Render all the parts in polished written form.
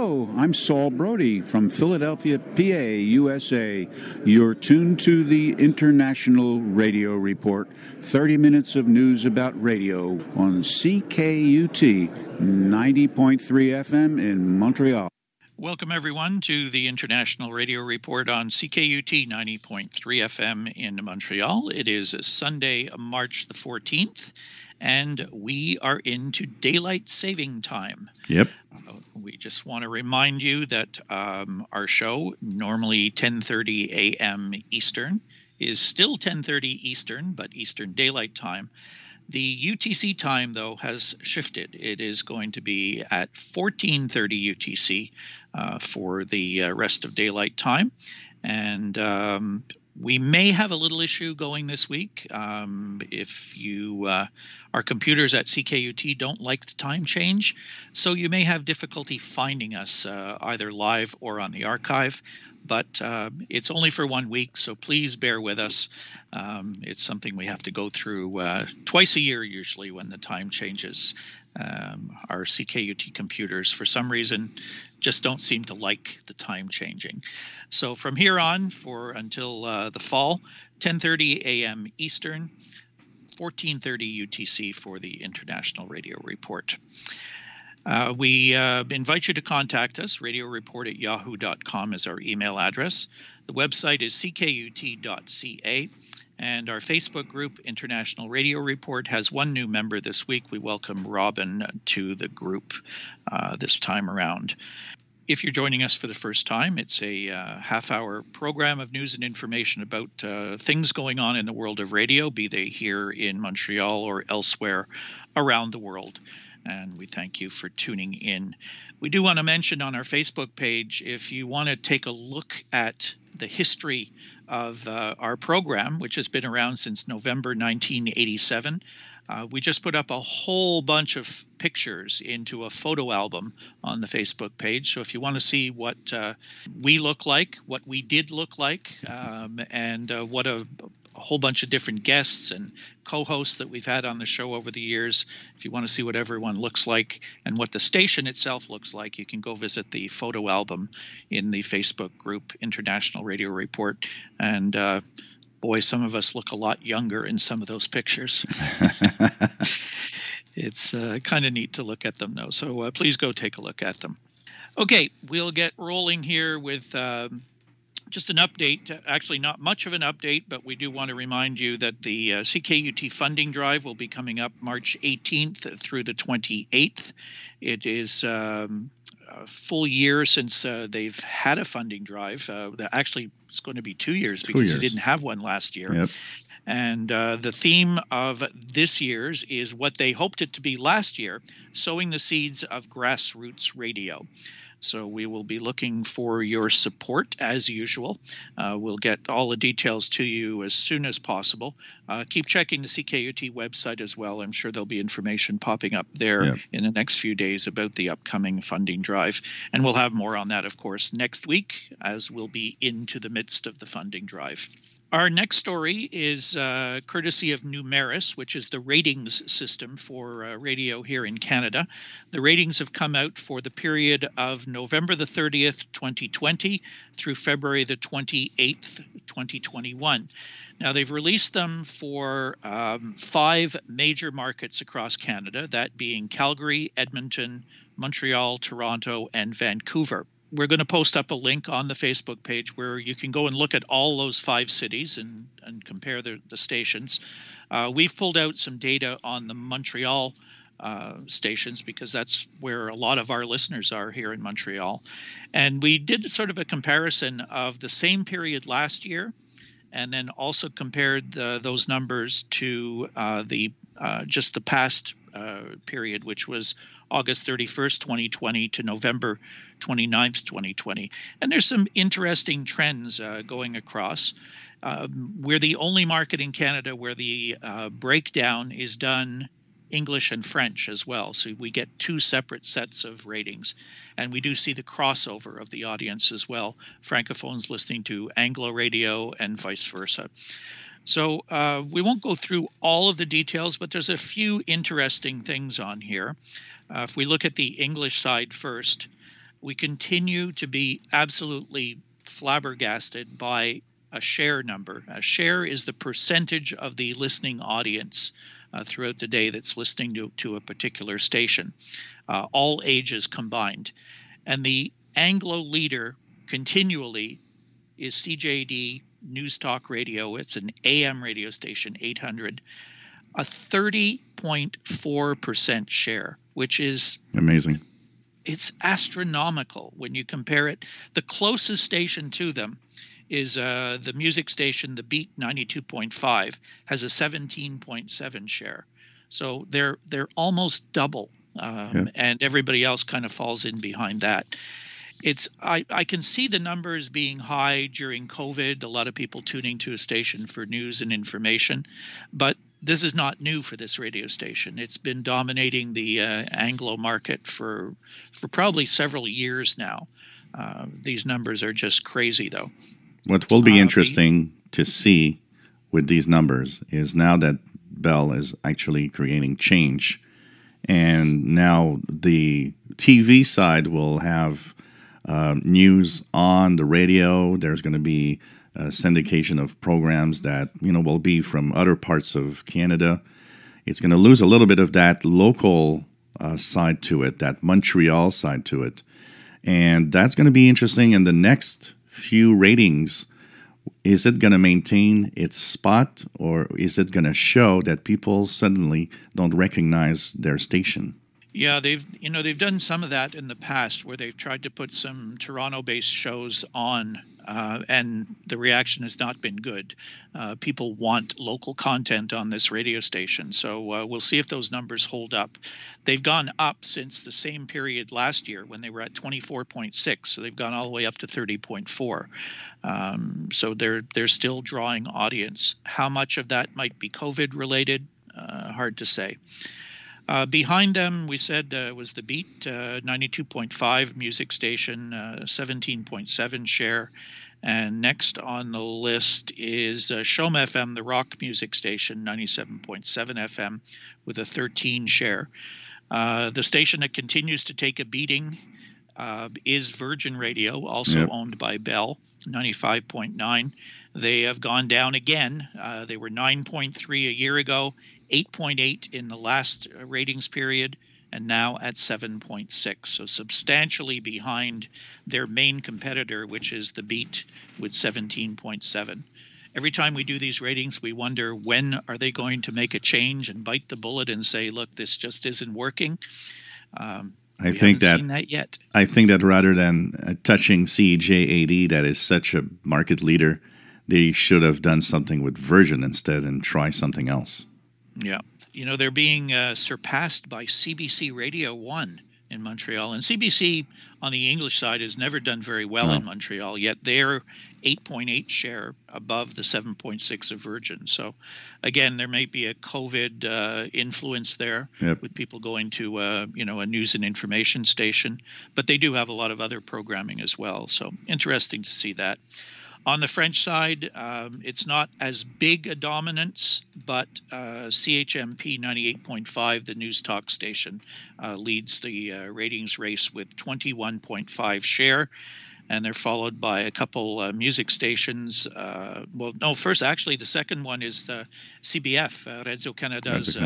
Hello, I'm Saul Brody from Philadelphia, PA, USA. You're tuned to the International Radio Report, 30 minutes of news about radio on CKUT 90.3 FM in Montreal. Welcome, everyone, to the International Radio Report on CKUT 90.3 FM in Montreal. It is Sunday, March the 14th, and we are into daylight saving time. Yep. We just want to remind you that our show, normally 10:30 a.m. Eastern, is still 10:30 Eastern, but Eastern Daylight Time. The UTC time, though, has shifted. It is going to be at 14:30 UTC for the rest of daylight time. And we may have a little issue going this week. If our computers at CKUT don't like the time change, so you may have difficulty finding us either live or on the archive. But it's only for 1 week, so please bear with us. It's something we have to go through twice a year, usually, when the time changes. Our CKUT computers, for some reason, just don't seem to like the time changing. So from here on, until the fall, 10:30 a.m. Eastern, 14:30 UTC for the International Radio Report. We invite you to contact us. radioreport@yahoo.com is our email address. The website is ckut.ca. And our Facebook group, International Radio Report, has one new member this week. We welcome Robin to the group this time around. If you're joining us for the first time, it's a half-hour program of news and information about things going on in the world of radio, be they here in Montreal or elsewhere around the world. And we thank you for tuning in. We do want to mention on our Facebook page, if you want to take a look at the history of our program, which has been around since November 1987, we just put up a whole bunch of pictures into a photo album on the Facebook page. So if you want to see what we look like, what we did look like, and what a whole bunch of different guests and co-hosts that we've had on the show over the years. If you want to see what everyone looks like and what the station itself looks like, you can go visit the photo album in the Facebook group International Radio Report. And boy, some of us look a lot younger in some of those pictures. It's kind of neat to look at them, though. So please go take a look at them. Okay, we'll get rolling here with just an update, actually not much of an update, but we do want to remind you that the CKUT Funding Drive will be coming up March 18th through the 28th. It is a full year since they've had a funding drive. Actually, it's going to be 2 years because they didn't have one last year. Yep. And the theme of this year's is what they hoped it to be last year, sowing the seeds of grassroots radio. So we will be looking for your support as usual. We'll get all the details to you as soon as possible. Keep checking the CKUT website as well. I'm sure there'll be information popping up there in the next few days about the upcoming funding drive. And we'll have more on that, of course, next week as we'll be into the midst of the funding drive. Our next story is courtesy of Numeris, which is the ratings system for radio here in Canada. The ratings have come out for the period of November the 30th, 2020 through February the 28th, 2021. Now, they've released them for 5 major markets across Canada, that being Calgary, Edmonton, Montreal, Toronto, and Vancouver. We're going to post up a link on the Facebook page where you can go and look at all those 5 cities and compare the stations. We've pulled out some data on the Montreal stations because that's where a lot of our listeners are here in Montreal. And we did sort of a comparison of the same period last year and then also compared those numbers to just the past period, which was August 31st, 2020 to November 29th, 2020. And there's some interesting trends going across. We're the only market in Canada where the breakdown is done English and French as well. So we get 2 separate sets of ratings. And we do see the crossover of the audience as well. Francophones listening to Anglo radio and vice versa. So we won't go through all of the details, but there's a few interesting things on here. If we look at the English side first, we continue to be absolutely flabbergasted by a share number. A share is the percentage of the listening audience throughout the day that's listening to a particular station, all ages combined. And the Anglo leader continually is CJD News Talk Radio. It's an AM radio station, 800, a 30.4% share, which is amazing. It's astronomical when you compare it. The closest station to them is the music station, the Beat 92.5, has a 17.7 share. So they're almost double, and everybody else kind of falls in behind that. I can see the numbers being high during COVID, a lot of people tuning to a station for news and information, but this is not new for this radio station. It's been dominating the Anglo market for probably several years now. These numbers are just crazy, though. What will be interesting to see with these numbers is now that Bell is actually creating change, and now the TV side will have news on the radio. There's going to be a syndication of programs that will be from other parts of Canada. It's going to lose a little bit of that local side to it, that Montreal side to it, and that's going to be interesting in the next few ratings. Is it going to maintain its spot, or is it going to show that people suddenly don't recognize their station? Yeah, they've done some of that in the past, where they've tried to put some Toronto-based shows on, and the reaction has not been good. People want local content on this radio station, so we'll see if those numbers hold up. They've gone up since the same period last year when they were at 24.6, so they've gone all the way up to 30.4. So they're still drawing audience. How much of that might be COVID related? Hard to say. Behind them, we said, was the Beat 92.5 music station, 17.7 share. And next on the list is Shom FM, the rock music station, 97.7 FM, with a 13 share. The station that continues to take a beating is Virgin Radio, also owned by Bell, 95.9. They have gone down again. They were 9.3 a year ago, 8.8 in the last ratings period, and now at 7.6. So substantially behind their main competitor, which is the Beat with 17.7. Every time we do these ratings, we wonder, when are they going to make a change and bite the bullet and say, look, this just isn't working? I think that, seen that yet. I think that rather than touching CJAD, that is such a market leader, they should have done something with Virgin instead and try something else. Yeah. They're being surpassed by CBC Radio 1 in Montreal. And CBC on the English side has never done very well in Montreal, yet they're 8.8 share above the 7.6 of Virgin. So, again, there may be a COVID influence there with people going to, a news and information station. But they do have a lot of other programming as well. So, interesting to see that. On the French side, it's not as big a dominance, but CHMP 98.5, the news talk station, leads the ratings race with 21.5 share. And they're followed by a couple music stations. The second one is CBF, Radio-Canada's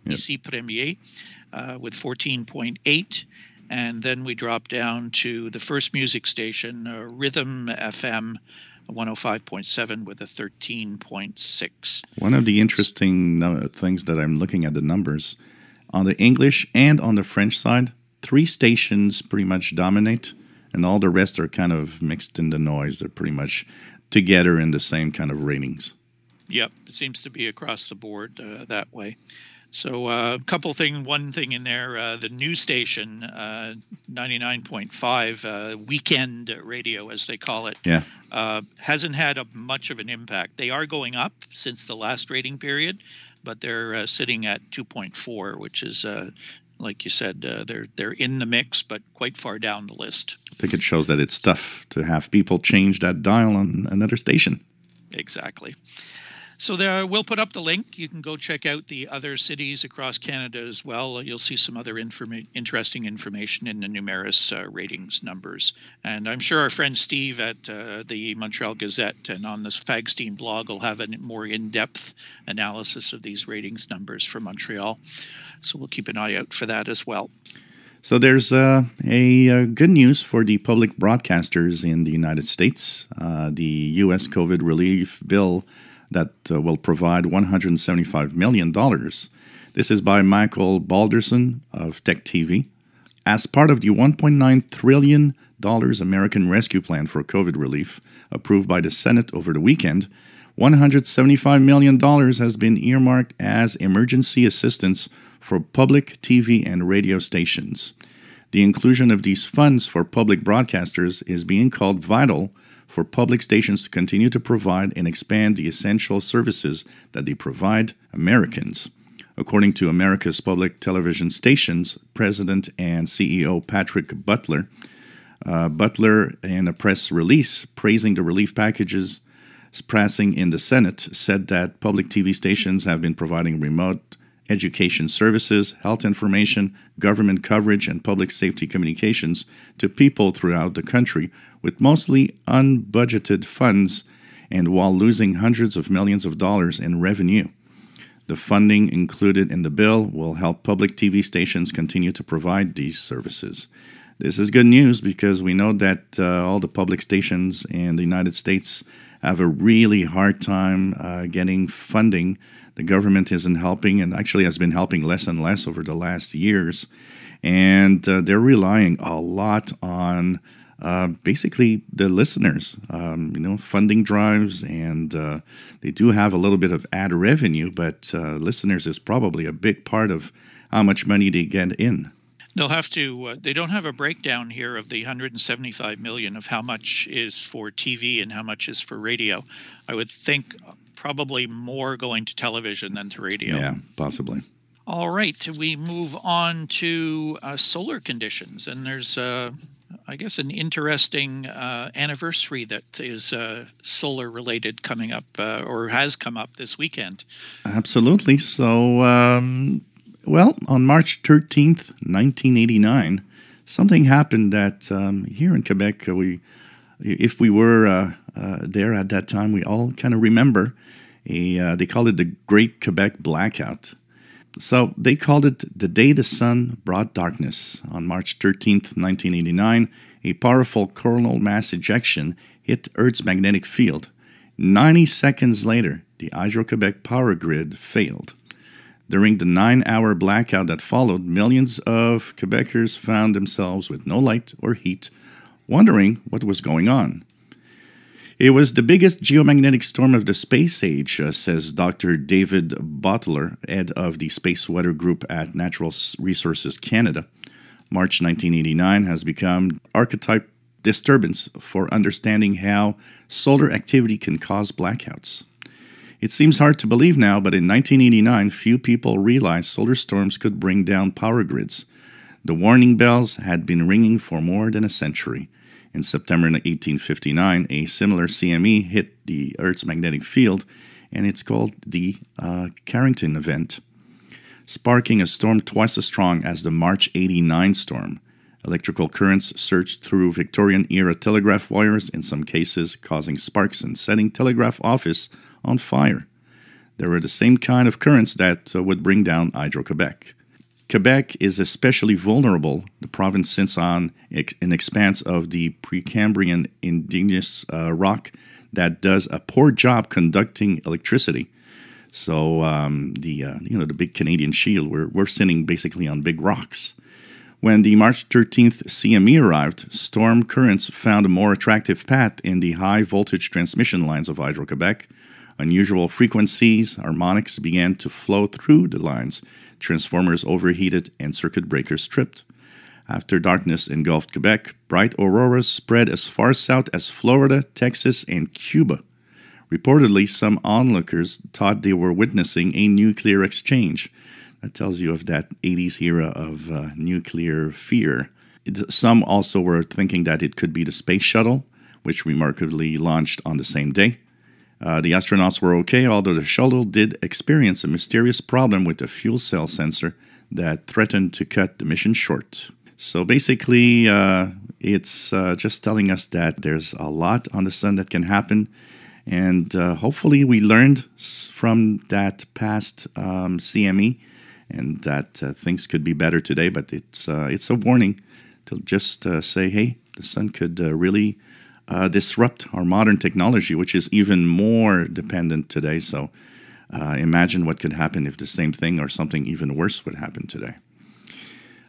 Ici Premier, with 14.8. And then we drop down to the first music station, Rhythm FM, 105.7 with a 13.6. One of the interesting things that I'm looking at the numbers, on the English and on the French side, 3 stations pretty much dominate, and all the rest are kind of mixed in the noise. They're pretty much together in the same kind of ratings. Yep, it seems to be across the board that way. So one thing in there, the news station, 99.5, weekend radio, as they call it, hasn't had much of an impact. They are going up since the last rating period, but they're sitting at 2.4, which is, like you said, they're in the mix, but quite far down the list. I think it shows that it's tough to have people change that dial on another station. Exactly. So there, we'll put up the link. You can go check out the other cities across Canada as well. You'll see some other interesting information in the Numeris ratings numbers. And I'm sure our friend Steve at the Montreal Gazette and on this Fagstein blog will have a more in-depth analysis of these ratings numbers for Montreal. So we'll keep an eye out for that as well. So there's a good news for the public broadcasters in the United States. The U.S. COVID relief bill that will provide $175 million. This is by Michael Balderson of Tech TV. As part of the $1.9 trillion American Rescue Plan for COVID relief approved by the Senate over the weekend, $175 million has been earmarked as emergency assistance for public TV and radio stations. The inclusion of these funds for public broadcasters is being called vital for public stations to continue to provide and expand the essential services that they provide Americans. According to America's Public Television Stations President and CEO Patrick Butler, Butler, in a press release praising the relief packages passing in the Senate, said that public TV stations have been providing remote education services, health information, government coverage, and public safety communications to people throughout the country with mostly unbudgeted funds and while losing hundreds of millions of dollars in revenue. The funding included in the bill will help public TV stations continue to provide these services. This is good news because we know that all the public stations in the United States have a really hard time getting funding. The government isn't helping and actually has been helping less and less over the last years. And they're relying a lot on basically the listeners, funding drives. And they do have a little bit of ad revenue, but listeners is probably a big part of how much money they get in. They'll have to, they don't have a breakdown here of the $175 million of how much is for TV and how much is for radio. I would think probably more going to television than to radio. Yeah, possibly. All right, we move on to solar conditions. And there's, I guess, an interesting anniversary that is solar related coming up or has come up this weekend. Absolutely. So, well, on March 13th, 1989, something happened that here in Quebec, if we were there at that time, we all kind of remember. They called it the Great Quebec Blackout. So they called it the day the sun brought darkness. On March 13th, 1989, a powerful coronal mass ejection hit Earth's magnetic field. 90 seconds later, the Hydro-Quebec power grid failed. During the 9-hour blackout that followed, millions of Quebecers found themselves with no light or heat, wondering what was going on. It was the biggest geomagnetic storm of the space age, says Dr. David Bottler, head of the Space Weather Group at Natural Resources Canada. March 1989 has become archetype disturbance for understanding how solar activity can cause blackouts. It seems hard to believe now, but in 1989, few people realized solar storms could bring down power grids. The warning bells had been ringing for more than a century. In September 1859, a similar CME hit the Earth's magnetic field, and it's called the Carrington event, sparking a storm twice as strong as the March 89 storm. Electrical currents surged through Victorian-era telegraph wires, in some cases causing sparks and setting telegraph office on fire. There were the same kind of currents that would bring down Hydro-Quebec. Quebec is especially vulnerable. The province sits on an expanse of the Precambrian indigenous rock that does a poor job conducting electricity. So the big Canadian Shield, we're sitting basically on big rocks. When the March 13th CME arrived, storm currents found a more attractive path in the high-voltage transmission lines of Hydro-Quebec. Unusual frequencies, harmonics began to flow through the lines. Transformers overheated and circuit breakers tripped. After darkness engulfed Quebec, bright auroras spread as far south as Florida, Texas, and Cuba. Reportedly, some onlookers thought they were witnessing a nuclear exchange. That tells you of that 80s era of nuclear fear. Some also were thinking that it could be the space shuttle, which remarkably launched on the same day. The astronauts were okay, although the shuttle did experience a mysterious problem with the fuel cell sensor that threatened to cut the mission short. So basically, it's just telling us that there's a lot on the sun that can happen. And hopefully we learned from that past CME and that things could be better today. But it's a warning to just say, hey, the sun could really disrupt our modern technology, which is even more dependent today. So imagine what could happen if the same thing or something even worse would happen today.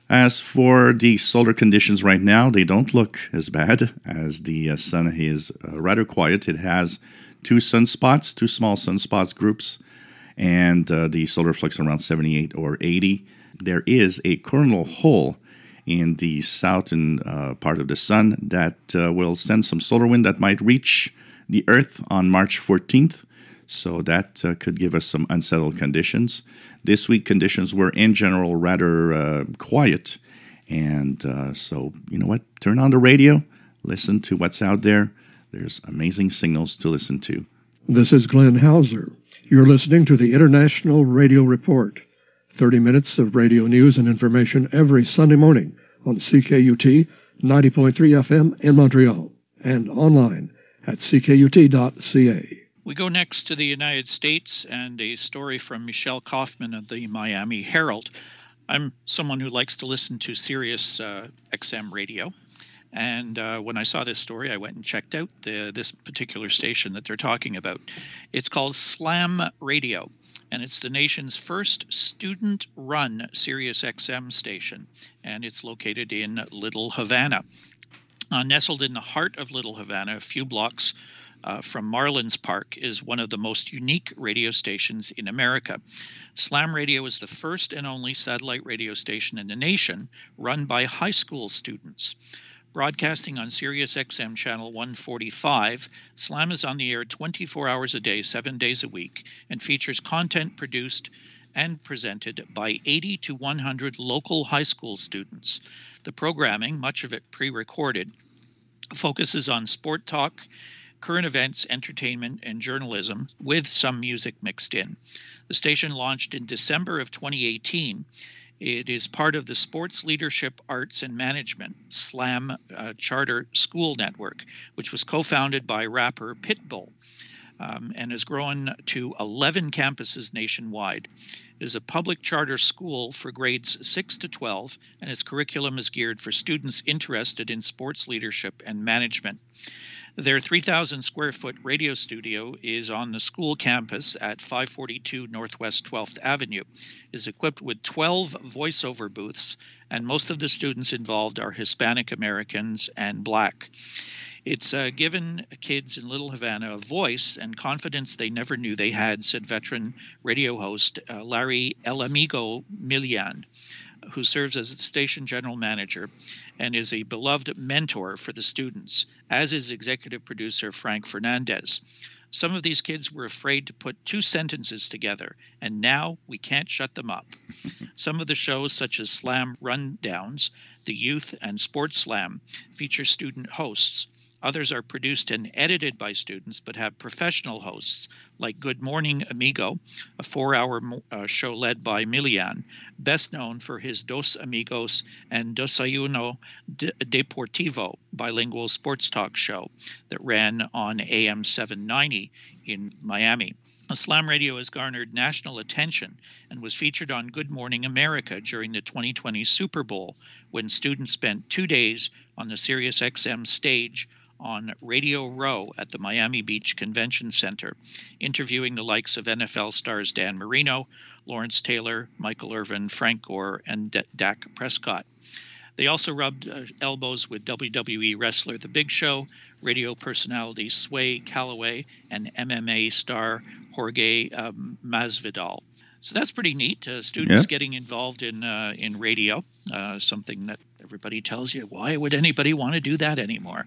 As for the solar conditions right now, they don't look as bad as the sun is rather quiet. It has two small sunspots groups, and the solar flux around 78 or 80. There is a coronal hole in the southern part of the sun that will send some solar wind that might reach the Earth on March 14th. So that could give us some unsettled conditions. This week, conditions were in general rather quiet. And so, you know what? Turn on the radio, listen to what's out there. There's amazing signals to listen to. This is Glenn Hauser. You're listening to the International Radio Report. 30 minutes of radio news and information every Sunday morning on CKUT 90.3 FM in Montreal and online at ckut.ca. We go next to the United States and a story from Michelle Kaufman of the Miami Herald. I'm someone who likes to listen to Sirius XM radio. And when I saw this story, I went and checked out this particular station that they're talking about. It's called Slam Radio, and it's the nation's first student-run Sirius XM station, and it's located in Little Havana. Nestled in the heart of Little Havana, a few blocks from Marlins Park, is one of the most unique radio stations in America. Slam Radio is the first and only satellite radio station in the nation run by high school students. Broadcasting on Sirius XM channel 145, Slam is on the air 24 hours a day, 7 days a week, and features content produced and presented by 80 to 100 local high school students. The programming, much of it pre-recorded, focuses on sport talk, current events, entertainment, and journalism, with some music mixed in. The station launched in December of 2018. It is part of the Sports Leadership, Arts, and Management SLAM Charter School Network, which was co-founded by rapper Pitbull and has grown to 11 campuses nationwide. It is a public charter school for grades 6 to 12, and its curriculum is geared for students interested in sports leadership and management. Their 3,000 square foot radio studio is on the school campus at 542 Northwest 12th Avenue. It is equipped with 12 voiceover booths, and most of the students involved are Hispanic Americans and Black. It's given kids in Little Havana a voice and confidence they never knew they had, said veteran radio host Larry El Amigo Milian, who serves as the station general manager and is a beloved mentor for the students, as is executive producer Frank Fernandez. Some of these kids were afraid to put two sentences together, and now we can't shut them up. Some of the shows, such as Slam Rundowns, the Youth, and Sports Slam, feature student hosts. Others are produced and edited by students, but have professional hosts, like Good Morning Amigo, a 4-hour show led by Milian, best known for his Dos Amigos and Desayuno Deportivo bilingual sports talk show that ran on AM 790 in Miami. Slam Radio has garnered national attention and was featured on Good Morning America during the 2020 Super Bowl, when students spent 2 days on the Sirius XM stage on Radio Row at the Miami Beach Convention Center, interviewing the likes of NFL stars Dan Marino, Lawrence Taylor, Michael Irvin, Frank Gore, and Dak Prescott. They also rubbed elbows with WWE wrestler The Big Show, radio personality Sway Calloway, and MMA star Jorge Masvidal. So that's pretty neat. Students getting involved in radio, something that everybody tells you, why would anybody want to do that anymore?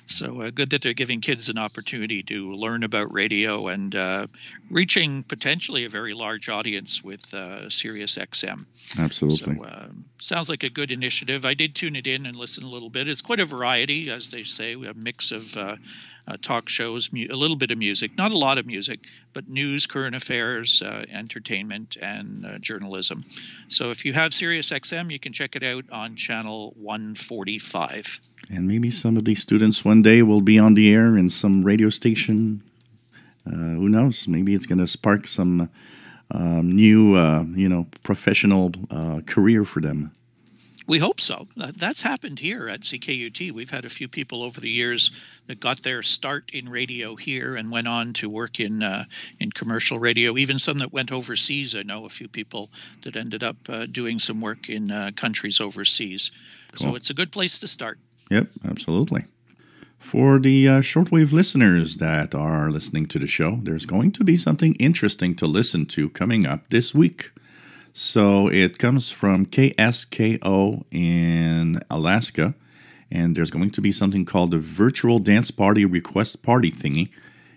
So good that they're giving kids an opportunity to learn about radio and reaching potentially a very large audience with Sirius XM. Absolutely. So sounds like a good initiative. I did tune it in and listen a little bit. It's quite a variety, as they say. We have a mix of talk shows, a little bit of music, not a lot of music, but news, current affairs, entertainment, and journalism. So if you have Sirius XM, you can check it out on channel 145. And maybe some of these students one day will be on the air in some radio station. Who knows? Maybe it's going to spark some new, professional career for them. We hope so. That's happened here at CKUT. We've had a few people over the years that got their start in radio here and went on to work in commercial radio. Even some that went overseas. I know a few people that ended up doing some work in countries overseas. Cool. So it's a good place to start. Yep, absolutely. For the shortwave listeners that are listening to the show, there's going to be something interesting to listen to coming up this week. So it comes from KSKO in Alaska, and there's going to be something called the Virtual Dance Party Request Party Thingy.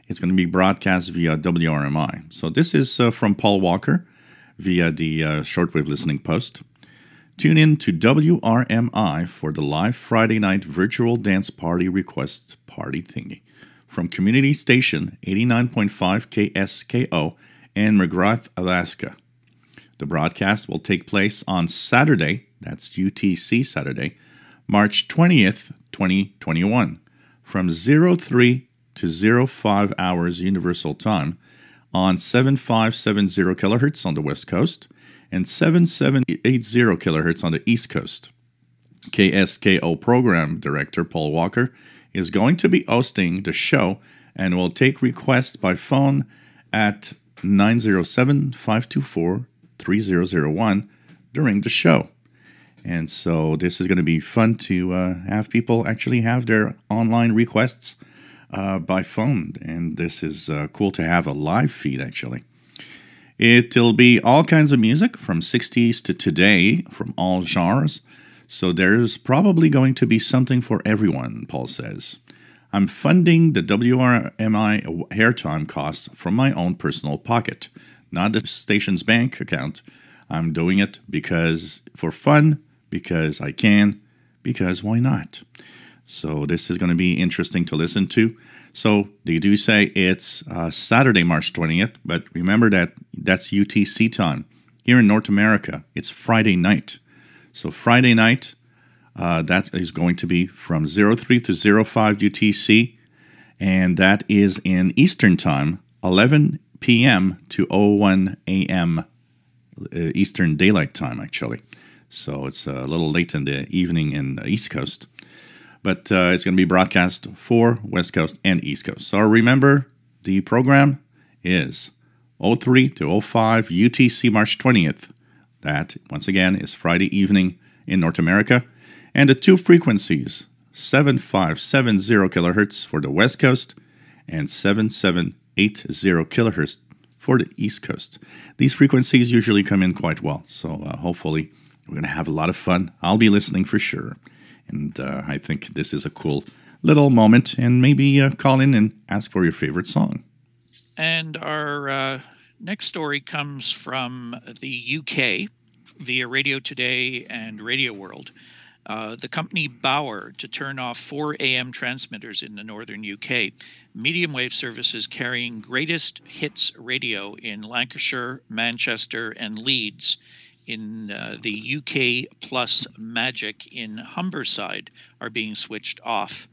It's going to be broadcast via WRMI. So this is from Paul Walker via the shortwave listening post. Tune in to WRMI for the live Friday night Virtual Dance Party Request Party Thingy from Community Station 89.5 KSKO in McGrath, Alaska. The broadcast will take place on Saturday, that's UTC Saturday, March 20th, 2021, from 03 to 05 hours Universal Time on 7570 kHz on the West Coast and 7780 kHz on the East Coast. KSKO Program Director Paul Walker is going to be hosting the show and will take requests by phone at 907-524-3001 during the show. And so this is going to be fun to have people actually have their online requests by phone. And this is cool to have a live feed, actually. It'll be all kinds of music from 60s to today, from all genres. So there's probably going to be something for everyone, Paul says. I'm funding the WRMI airtime costs from my own personal pocket, not the station's bank account. I'm doing it because for fun, because I can, because why not? So this is going to be interesting to listen to. So they do say it's Saturday, March 20th, but remember that that's UTC time. Here in North America, it's Friday night. So Friday night, that is going to be from 03 to 05 UTC, and that is in Eastern time, 11 p.m. to 01 a.m. Eastern Daylight Time, actually. So it's a little late in the evening in the East Coast. But it's going to be broadcast for West Coast and East Coast. So remember, the program is 03 to 05 UTC March 20th. That, once again, is Friday evening in North America. And the two frequencies, 7570 kHz for the West Coast and 7780 kHz for the East Coast. These frequencies usually come in quite well. So hopefully we're going to have a lot of fun. I'll be listening for sure. And I think this is a cool little moment. And maybe call in and ask for your favorite song. And our next story comes from the UK via Radio Today and Radio World. The company Bauer to turn off 4 AM transmitters in the northern UK. Medium wave services carrying greatest hits radio in Lancashire, Manchester, and Leeds. In the UK Plus Magic in Humberside are being switched off.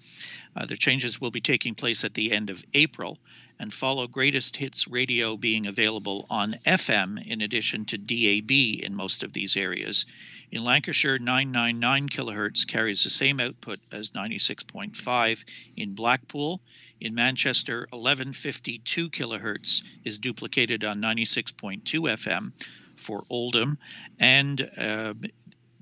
The changes will be taking place at the end of April and follow Greatest Hits radio being available on FM in addition to DAB in most of these areas. In Lancashire, 999 kHz carries the same output as 96.5 in Blackpool. In Manchester, 1152 kHz is duplicated on 96.2 FM. For Oldham, and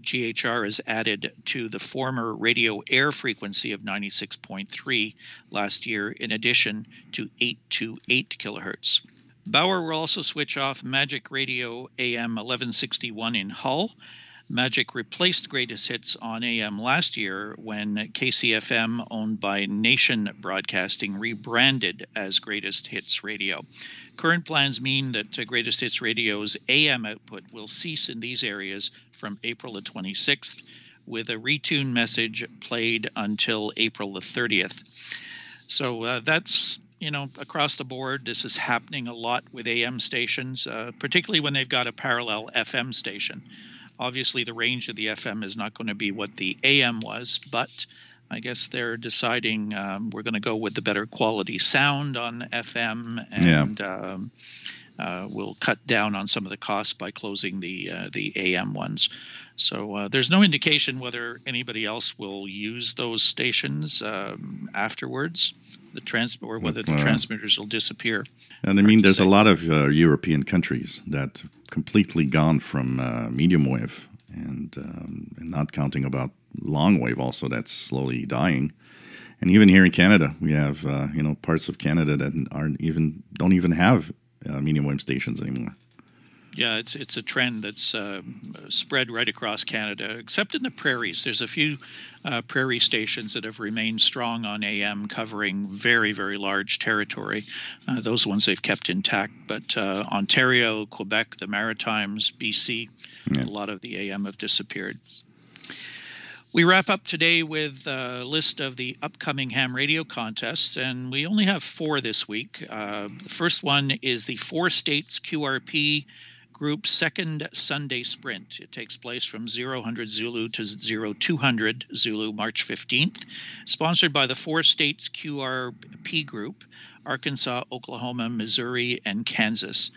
GHR is added to the former radio air frequency of 96.3 last year, in addition to 828 kHz. Bauer will also switch off Magic Radio AM 1161 in Hull. Magic replaced Greatest Hits on AM last year when KCFM, owned by Nation Broadcasting, rebranded as Greatest Hits Radio. Current plans mean that Greatest Hits Radio's AM output will cease in these areas from April the 26th, with a retune message played until April the 30th. So that's, across the board. This is happening a lot with AM stations, particularly when they've got a parallel FM station. Obviously, the range of the FM is not going to be what the AM was, but I guess they're deciding we're going to go with the better quality sound on FM, and we'll cut down on some of the costs by closing the AM ones. So there's no indication whether anybody else will use those stations afterwards, or whether the transmitters will disappear. And I mean, there's a lot of European countries that completely gone from medium wave, and not counting about long wave also, that's slowly dying. And even here in Canada, we have parts of Canada that don't even have medium wave stations anymore. Yeah, it's a trend that's spread right across Canada, except in the prairies. There's a few prairie stations that have remained strong on AM, covering very, very large territory. Those ones they've kept intact. But Ontario, Quebec, the Maritimes, BC, a lot of the AM have disappeared. We wrap up today with a list of the upcoming ham radio contests, and we only have 4 this week. The first one is the 4 States QRP Group Second Sunday Sprint. It takes place from 0000 Zulu to 0200 Zulu, March 15th. Sponsored by the 4 States QRP Group, Arkansas, Oklahoma, Missouri, and Kansas.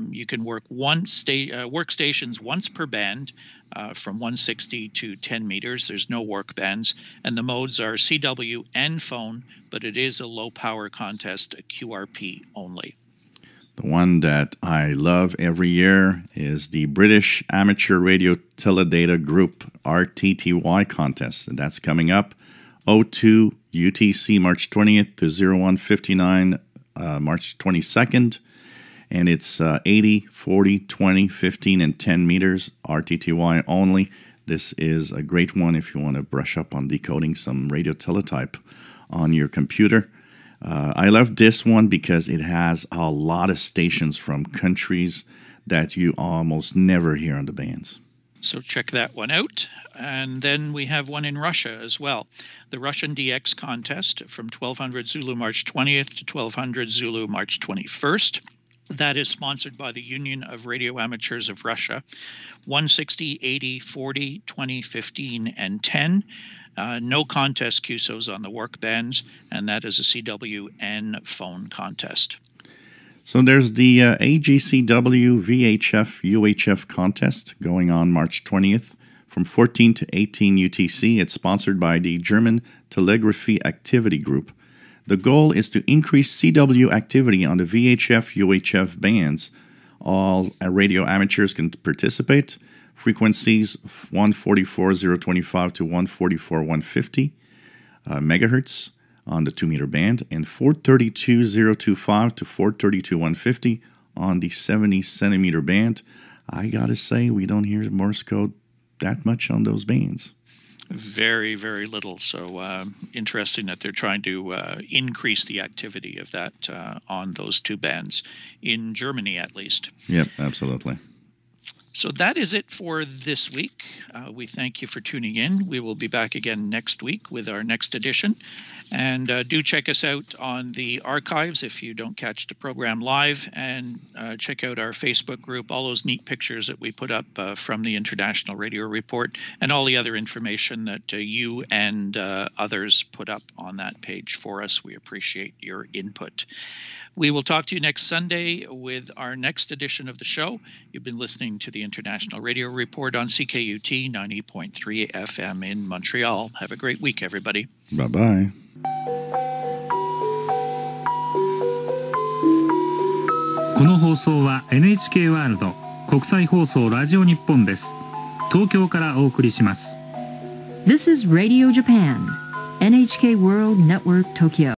You can work workstations once per band from 160 to 10 meters. There's no work bands. And the modes are CW and phone, but it is a low-power contest, a QRP only. The one that I love every year is the British Amateur Radio Teledata Group RTTY contest, and that's coming up 02 UTC March 20th to 0159 March 22nd, and it's 80, 40, 20, 15, and 10 meters RTTY only. This is a great one if you want to brush up on decoding some radio teletype on your computer. I love this one because it has a lot of stations from countries that you almost never hear on the bands. So check that one out. And then we have one in Russia as well. The Russian DX contest from 1200 Zulu March 20th to 1200 Zulu March 21st. That is sponsored by the Union of Radio Amateurs of Russia. 160, 80, 40, 20, 15, and 10. No contest QSOs on the work bands, and that is a CW and phone contest. So there's the AGCW VHF UHF contest going on March 20th from 14 to 18 UTC. It's sponsored by the German Telegraphy Activity Group. The goal is to increase CW activity on the VHF UHF bands. All radio amateurs can participate. Frequencies 144.025 to 144.150 megahertz on the 2-meter band, and 432.025 to 432.150 on the 70-centimeter band. I gotta say, we don't hear Morse code that much on those bands. Very, very little. So interesting that they're trying to increase the activity of that on those 2 bands, in Germany at least. Yep, absolutely. So that is it for this week. We thank you for tuning in. We will be back again next week with our next edition. And do check us out on the archives if you don't catch the program live. And check out our Facebook group, all those neat pictures that we put up from the International Radio Report, and all the other information that you and others put up on that page for us. We appreciate your input. We will talk to you next Sunday with our next edition of the show. You've been listening to the International Radio Report on CKUT 90.3 FM in Montreal. Have a great week, everybody. Bye-bye. この放送は NHK ワールド国際放送ラジオ日本です。東京からお送りします。 This is Radio Japan, NHK World Network Tokyo.